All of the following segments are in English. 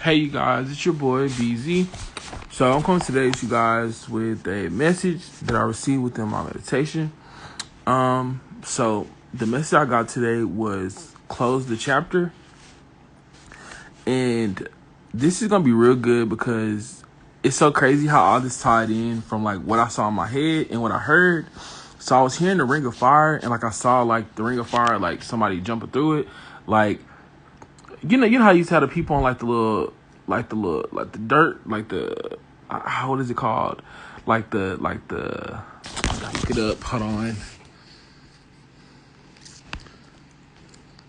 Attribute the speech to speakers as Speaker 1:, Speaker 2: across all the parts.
Speaker 1: Hey you guys, it's your boy BZ. So I'm coming today to you guys with a message that I received within my meditation. So the message I got today was close the chapter. And this is gonna be real good because it's so crazy how all this tied in from like what I saw in my head and what I heard. So I was hearing the Ring of Fire and like I saw like the Ring of Fire, like somebody jumping through it. Like you know how you used to have the people on like the dirt, like the what is it called? I gotta look it up. Hold on.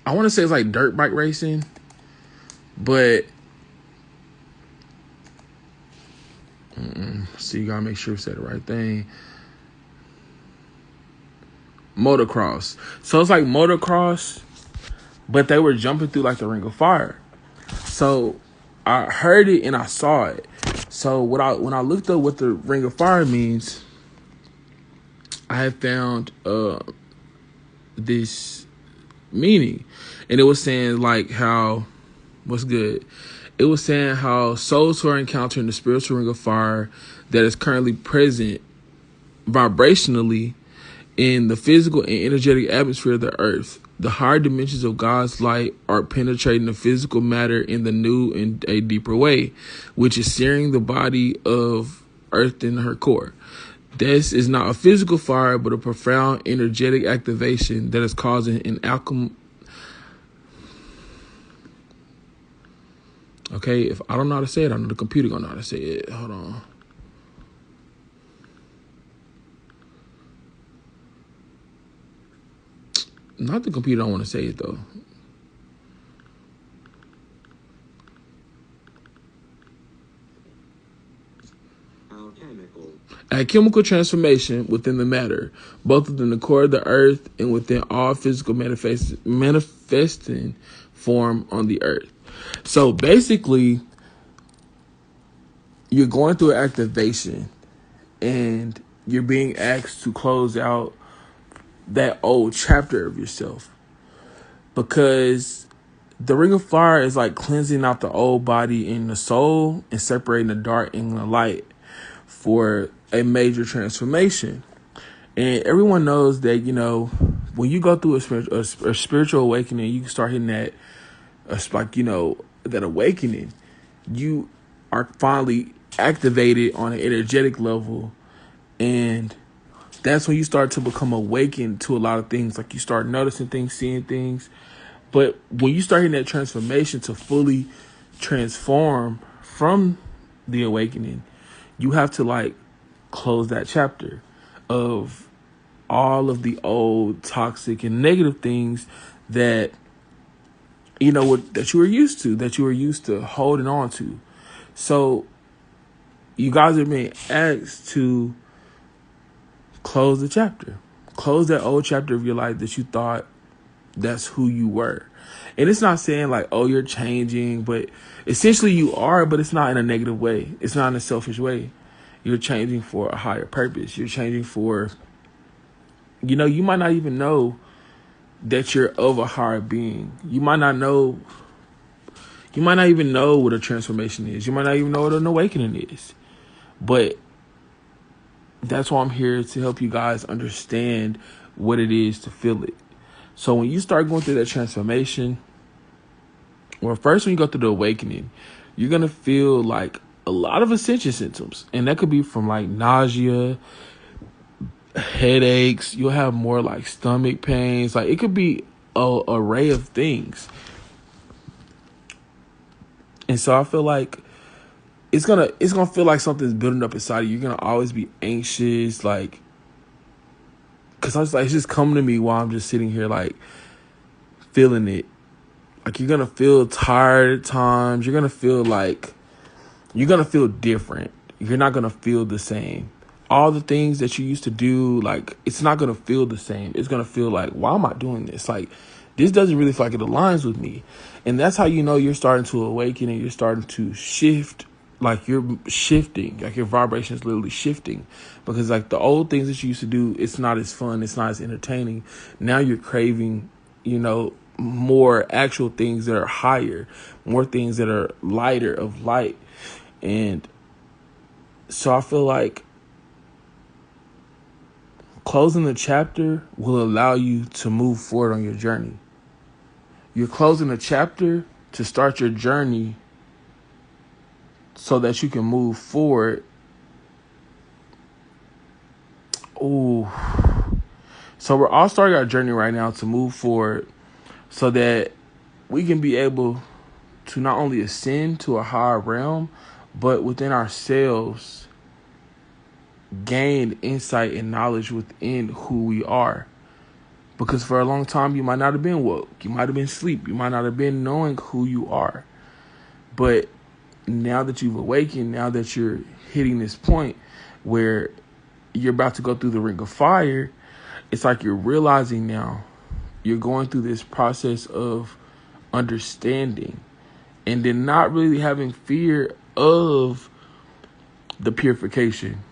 Speaker 1: I want to say it's like dirt bike racing, but so you gotta make sure you say the right thing. Motocross. So it's like motocross, but they were jumping through like the Ring of Fire. So I heard it and I saw it. So when I looked up what the Ring of Fire means, I had found this meaning, and it was saying like how what's good. It was saying how souls who are encountering the spiritual Ring of Fire that is currently present vibrationally in the physical and energetic atmosphere of the earth. The higher dimensions of God's light are penetrating the physical matter in the new and a deeper way, which is searing the body of earth in her core. This is not a physical fire, but a profound energetic activation that is causing an outcome. Okay, if I don't know how to say it, I know the computer gonna know how to say it. Hold on. Not the computer don't want to say it, though. A chemical transformation within the matter, both within the core of the earth and within all physical manifesting form on the earth. So basically, you're going through an activation and you're being asked to close out that old chapter of yourself, because the Ring of Fire is like cleansing out the old body and the soul and separating the dark and the light for a major transformation. And everyone knows that, you know, when you go through a spiritual awakening, you start hitting that that awakening, you are finally activated on an energetic level, and that's when you start to become awakened to a lot of things. Like you start noticing things, seeing things. But when you start hitting that transformation to fully transform from the awakening, you have to like close that chapter of all of the old toxic and negative things that, you know, that you were used to holding on to. So you guys are being asked to close the chapter. Close that old chapter of your life that you thought that's who you were. And it's not saying like, oh, you're changing, but essentially you are, but it's not in a negative way. It's not in a selfish way. You're changing for a higher purpose. You're changing for, you know, you might not even know that you're of a higher being. You might not even know what a transformation is. You might not even know what an awakening is. But that's why I'm here, to help you guys understand what it is to feel it. So when you start going through that transformation, well, first when you go through the awakening, you're going to feel like a lot of ascension symptoms. And that could be from like nausea, headaches. You'll have more like stomach pains. Like it could be an array of things. And so I feel like it's gonna feel like something's building up inside of you. You're gonna always be anxious, like, cause I was like, it's just coming to me while I'm just sitting here, like, feeling it. Like you're gonna feel tired at times. You're gonna feel different. You're not gonna feel the same. All the things that you used to do, like, it's not gonna feel the same. It's gonna feel like, why am I doing this? Like, this doesn't really feel like it aligns with me. And that's how you know you're starting to awaken and you're starting to shift. Like you're shifting, like your vibration is literally shifting, because like the old things that you used to do, it's not as fun, it's not as entertaining. Now you're craving, you know, more actual things that are higher, more things that are lighter of light. And so I feel like closing the chapter will allow you to move forward on your journey. You're closing a chapter to start your journey so that you can move forward. Ooh. So we're all starting our journey right now to move forward so that we can be able to not only ascend to a higher realm, but within ourselves, gain insight and knowledge within who we are. Because for a long time, you might not have been woke. You might have been asleep. You might not have been knowing who you are. But now that you've awakened, now that you're hitting this point where you're about to go through the ring of fire, it's like you're realizing now you're going through this process of understanding and then not really having fear of the purification.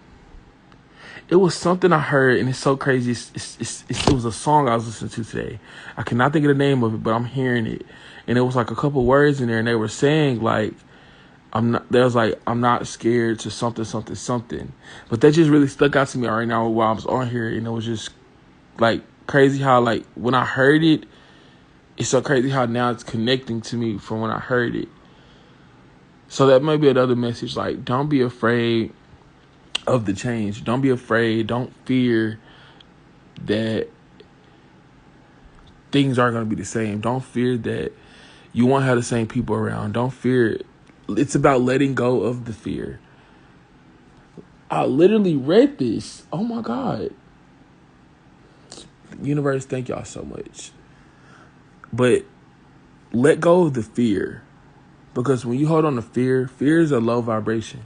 Speaker 1: It was something I heard, and it's so crazy. It was a song I was listening to today. I cannot think of the name of it, but I'm hearing it. And it was like a couple words in there, and they were saying like, I'm not scared to something, something, something. But that just really stuck out to me right now while I was on here. And it was just like crazy how like when I heard it, it's so crazy how now it's connecting to me from when I heard it. So that might be another message. Like, don't be afraid of the change. Don't be afraid. Don't fear that things aren't going to be the same. Don't fear that you won't have the same people around. Don't fear it. It's about letting go of the fear. I literally read this. Oh my God. Universe, thank y'all so much. But let go of the fear. Because when you hold on to fear, fear is a low vibration.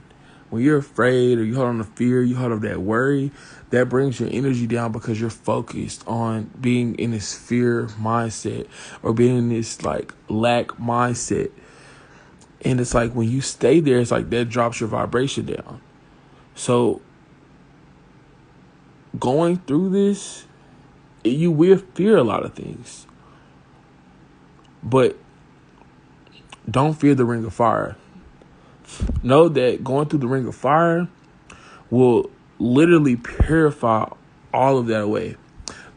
Speaker 1: When you're afraid or you hold on to fear, you hold on to that worry, that brings your energy down because you're focused on being in this fear mindset or being in this like lack mindset. And it's like when you stay there, it's like that drops your vibration down. So going through this, you will fear a lot of things. But don't fear the ring of fire. Know that going through the ring of fire will literally purify all of that away.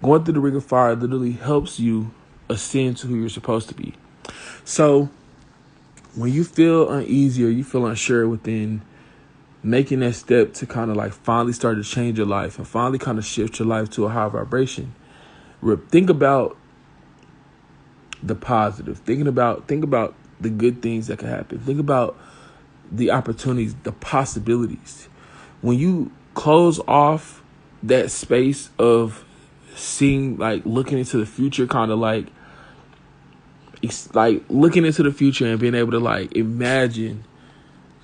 Speaker 1: Going through the ring of fire literally helps you ascend to who you're supposed to be. So when you feel uneasy or you feel unsure within making that step to kind of like finally start to change your life and finally kind of shift your life to a higher vibration, think about the positive. Think about the good things that can happen. Think about the opportunities, the possibilities. When you close off that space of seeing, like looking into the future, kind of like it's like looking into the future and being able to like imagine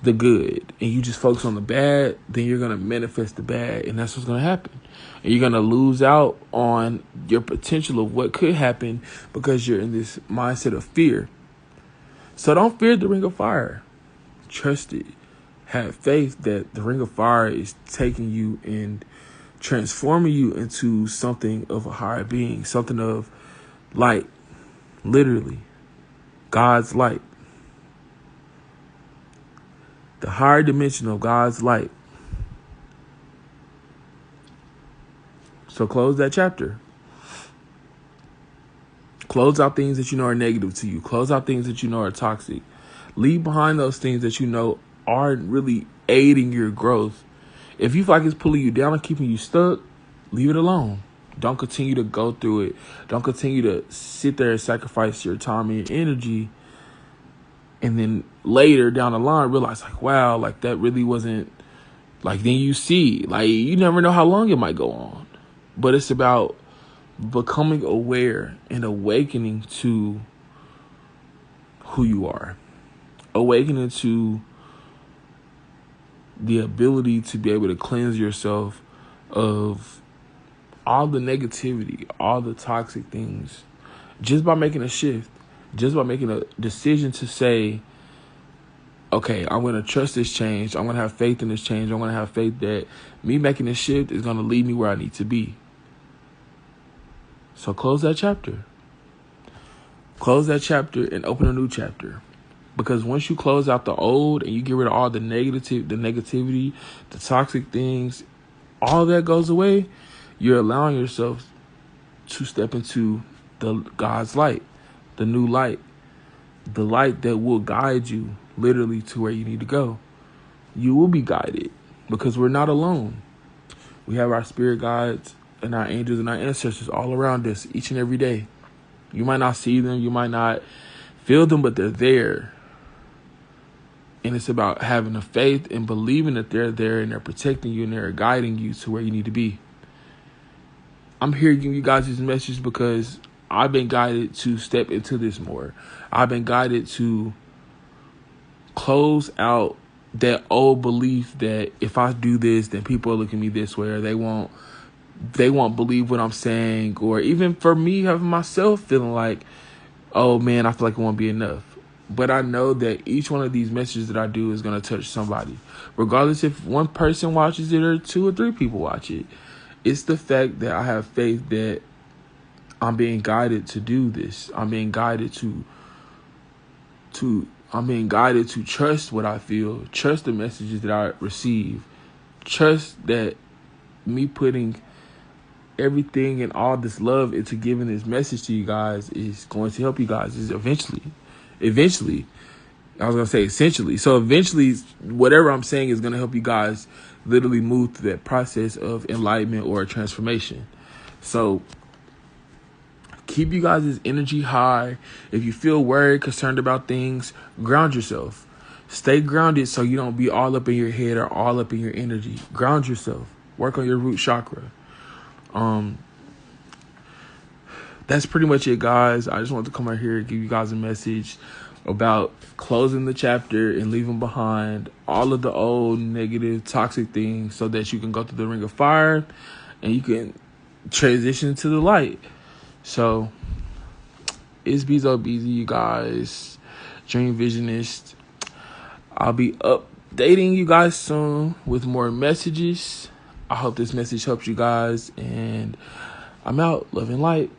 Speaker 1: the good, and you just focus on the bad, then you're going to manifest the bad, and that's what's going to happen. And you're going to lose out on your potential of what could happen because you're in this mindset of fear. So don't fear the ring of fire. Trust it. Have faith that the ring of fire is taking you and transforming you into something of a higher being, something of light, literally God's light, the higher dimension of God's light. So close that chapter. Close out things that you know are negative to you. Close out things that you know are toxic. Leave behind those things that you know aren't really aiding your growth. If you feel like it's pulling you down and keeping you stuck, leave it alone. Don't continue to go through it. Don't continue to sit there and sacrifice your time and your energy. And then later down the line, realize like, wow, like that really wasn't like, then you see, like, you never know how long it might go on. But it's about becoming aware and awakening to who you are. Awakening to the ability to be able to cleanse yourself of all the negativity, all the toxic things, just by making a shift, just by making a decision to say, okay, I'm going to trust this change. I'm going to have faith in this change. I'm going to have faith that me making this shift is going to lead me where I need to be. So close that chapter. Close that chapter and open a new chapter. Because once you close out the old and you get rid of all the negativity, the toxic things, all that goes away, you're allowing yourself to step into the God's light, the new light, the light that will guide you literally to where you need to go. You will be guided because we're not alone. We have our spirit guides and our angels and our ancestors all around us each and every day. You might not see them, you might not feel them, but they're there. And it's about having the faith and believing that they're there and they're protecting you and they're guiding you to where you need to be. I'm here giving you guys this message because I've been guided to step into this more. I've been guided to close out that old belief that if I do this, then people will look at me this way, or they won't believe what I'm saying, or even for me, having myself feeling like, oh man, I feel like it won't be enough. But I know that each one of these messages that I do is going to touch somebody, regardless if one person watches it or 2 or 3 people watch it. It's the fact that I have faith that I'm being guided to do this. I'm being guided to trust what I feel, trust the messages that I receive, trust that me putting everything and all this love into giving this message to you guys is going to help you guys. Is eventually, I was going to say essentially. So eventually, whatever I'm saying is going to help you guys literally move through that process of enlightenment or transformation. So keep you guys' energy high. If you feel worried, concerned about things, ground yourself. Stay grounded so you don't be all up in your head or all up in your energy. Ground yourself. Work on your root chakra. That's pretty much it, guys. I just wanted to come out here and give you guys a message about closing the chapter and leaving behind all of the old negative, toxic things so that you can go through the ring of fire and you can transition to the light. So it's Bezo BZ, you guys. Dream Visionist. I'll be updating you guys soon with more messages. I hope this message helps you guys, and I'm out. Love and light.